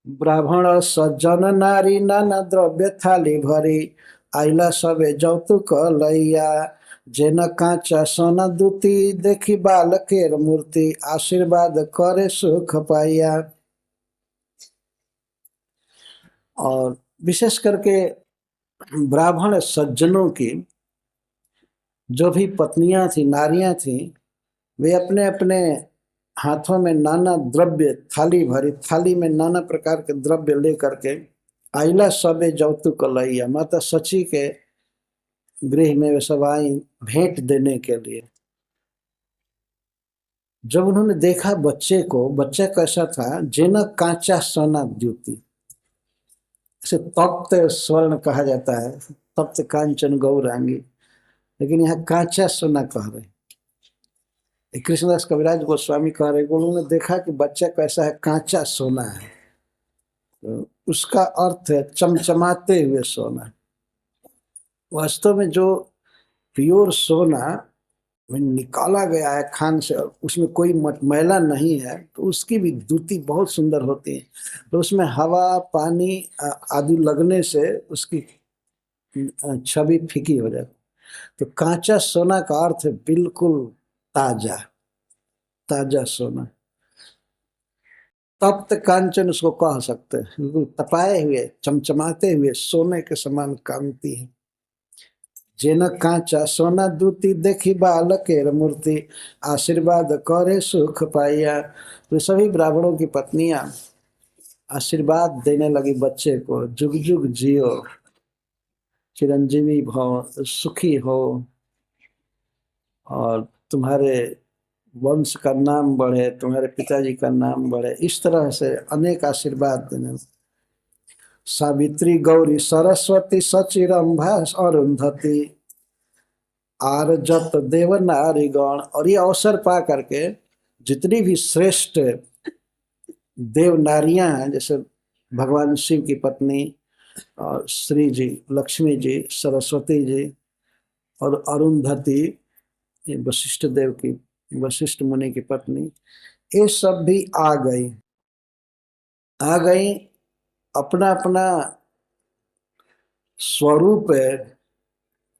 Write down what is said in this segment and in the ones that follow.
ब्राह्मण सज्जन नारी नाना द्रव्य थाली भरी आइला सबे जौतुक लैया जेन कांचा सोना दूती देखी बालकेर मूर्ति आशीर्वाद करे सुख पाइया। और विशेष करके ब्राह्मण सज्जनों की जो भी पत्नियां थी, नारियां थी, वे अपने अपने हाथों में नाना द्रव्य थाली भरी, थाली में नाना प्रकार के द्रव्य लेकर के आइला सबे जौतुक लैया, माता सची के गृह में वे सब आई भेंट देने के लिए। जब उन्होंने देखा बच्चे को, बच्चा कैसा था, जेना कांचा सोना द्युति, इसे तप्त स्वर्ण कहा जाता है, तप्त कांचन गौरांगी, लेकिन यहाँ कांचा सोना कह रहे। कृष्णदास कविराज गोस्वामी कह रहे, उन्होंने देखा कि बच्चा कैसा है, कांचा सोना है, तो उसका अर्थ है चमचमाते हुए सोना। वास्तव में जो प्योर सोना में निकाला गया है खान से, उसमें कोई मैला नहीं है, तो उसकी भी द्युति बहुत सुंदर होती है। तो उसमें हवा पानी आदि लगने से उसकी छवि फीकी हो जाती। तो कांचा सोना का अर्थ है बिल्कुल ताजा, ताजा सोना। तप्त कांचन उसको कह सकते हैं, बिल्कुल तपाए हुए चमचमाते हुए सोने के समान कांति है। जेन कांचा सोना दूती देखी बालकेर मूर्ति आशीर्वाद करे सुख पाइया। तो सभी ब्राह्मणों की पत्नियां आशीर्वाद देने लगी बच्चे को, जुग जुग जियो, चिरंजीवी भव, सुखी हो, और तुम्हारे वंश का नाम बढ़े, तुम्हारे पिताजी का नाम बढ़े, इस तरह से अनेक आशीर्वाद देने। सावित्री गौरी सरस्वती सचिरंभा अरुंधति आरजत देव नारीगण। और ये अवसर पा करके जितनी भी श्रेष्ठ देव नारियां हैं, जैसे भगवान शिव की पत्नी और श्री जी, लक्ष्मी जी, सरस्वती जी और अरुंधति, ये वशिष्ठ देव की, वशिष्ठ मुनि की पत्नी, ये सब भी आ गई अपना अपना स्वरूप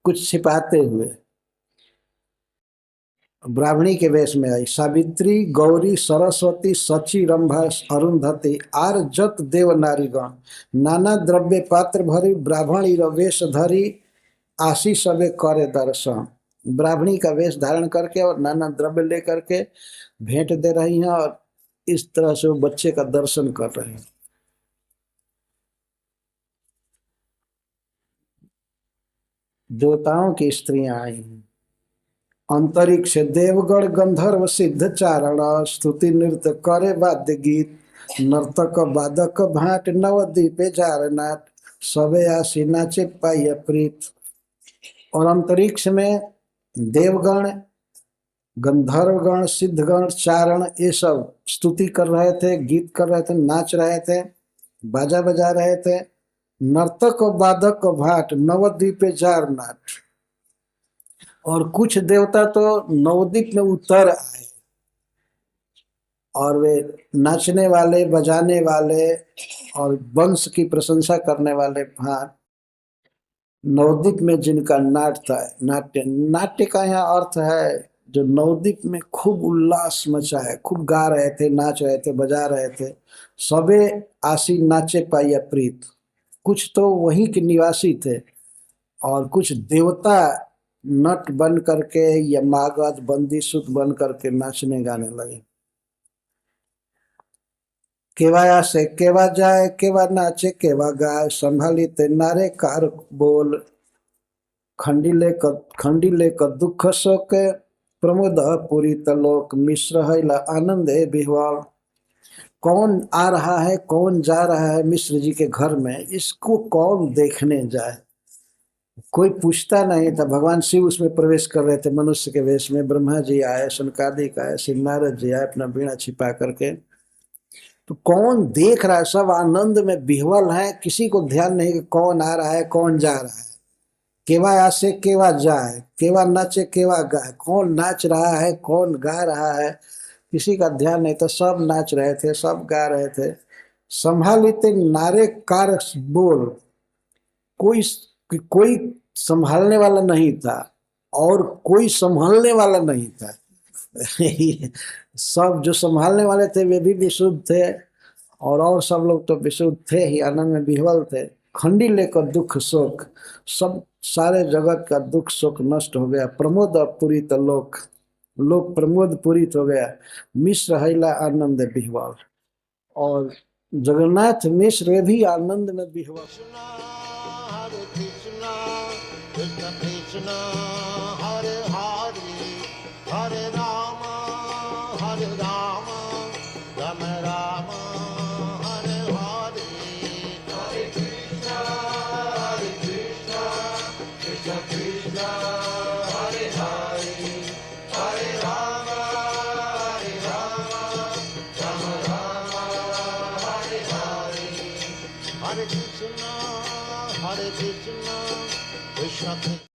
कुछ छिपाते हुए ब्राह्मणी के वेश में आई। सावित्री गौरी सरस्वती सची रंभा अरुंधति आर जत देव नारीगण नाना द्रव्य पात्र भरी ब्राह्मणी वेश धरी आशी सबे करे दर्शन। ब्राह्मणी का वेश धारण करके और नाना द्रव्य लेकर के भेंट दे रही हैं, और इस तरह से वो बच्चे का दर्शन कर रहे हैं। देवताओं की स्त्रियां आई हैं। अंतरिक्ष देवगण गंधर्व सिद्ध चारण स्तुति नृत्य करे वाद्य गीत नर्तक बादक भाट नवद्वीपे जार नाट सबे आशी नाचे पाइय प्रीत। और अंतरिक्ष में देवगण, गंधर्वगण, सिद्धगण, चारण, ये सब स्तुति कर रहे थे, गीत कर रहे थे, नाच रहे थे, बाजा बजा रहे थे। नर्तक बादक भाट नवद्वीपे जार नाट। और कुछ देवता तो नवद्वीप में उतर आए, और वे नाचने वाले, बजाने वाले और वंश की प्रशंसा करने वाले भाट नवद्वीप में जिनका नाट्य, नाट्य का यहाँ अर्थ है जो नवद्वीप में खूब उल्लास मचा है, खूब गा रहे थे, नाच रहे थे, बजा रहे थे। सबे आशी नाचे पाइया प्रीत। कुछ तो वहीं के निवासी थे और कुछ देवता नट बन करके या मागध बंदी सुत बन करके नाचने गाने लगे। केवा आसे केवा जाए, केवा नाचे केवा गाय, संभाली ते नारे कार बोल, खंडिले क दुख शोके, प्रमोद पुरी तलोक, मिश्र हैला आनंदे बिहवाल। कौन आ रहा है, कौन जा रहा है मिश्र जी के घर में, इसको कौन देखने जाए। कोई पूछता नहीं था। भगवान शिव उसमें प्रवेश कर रहे थे मनुष्य के वेश में। ब्रह्मा जी आए, शनकादिक आए, श्री नारद जी आए अपना बीड़ा छिपा करके। तो कौन देख रहा है, सब आनंद में विह्वल है, किसी को ध्यान नहीं कि कौन आ रहा है, कौन जा रहा है। केवा आसे केवा जाए, केवा नाचे केवा गाए, कौन नाच रहा है, कौन गा रहा है, किसी का ध्यान नहीं था। सब नाच रहे थे, सब गा रहे थे, संभालिते नारे कार बोल, कोई संभालने वाला नहीं था और कोई संभालने वाला नहीं था। सब जो संभालने वाले थे वे भी विशुद्ध थे और सब लोग तो विशुद्ध थे ही, आनंद में विह्वल थे। खंडी लेकर दुख शोक, सब सारे जगत का दुख शोक नष्ट हो गया। प्रमोद पूरित लोक, लोक प्रमोद पूरित हो गया। मिश्र हैला आनंद विह्वल, और जगन्नाथ मिश्र वे भी आनंद में विह्वल। Krishna Krishna Hare Hare Hare Rama Hare Rama Rama Rama Hare Hare Hare Krishna Krishna Krishna Hare Hare Hare Rama Rama Rama Hare Hare Hare Krishna Krishna Krishna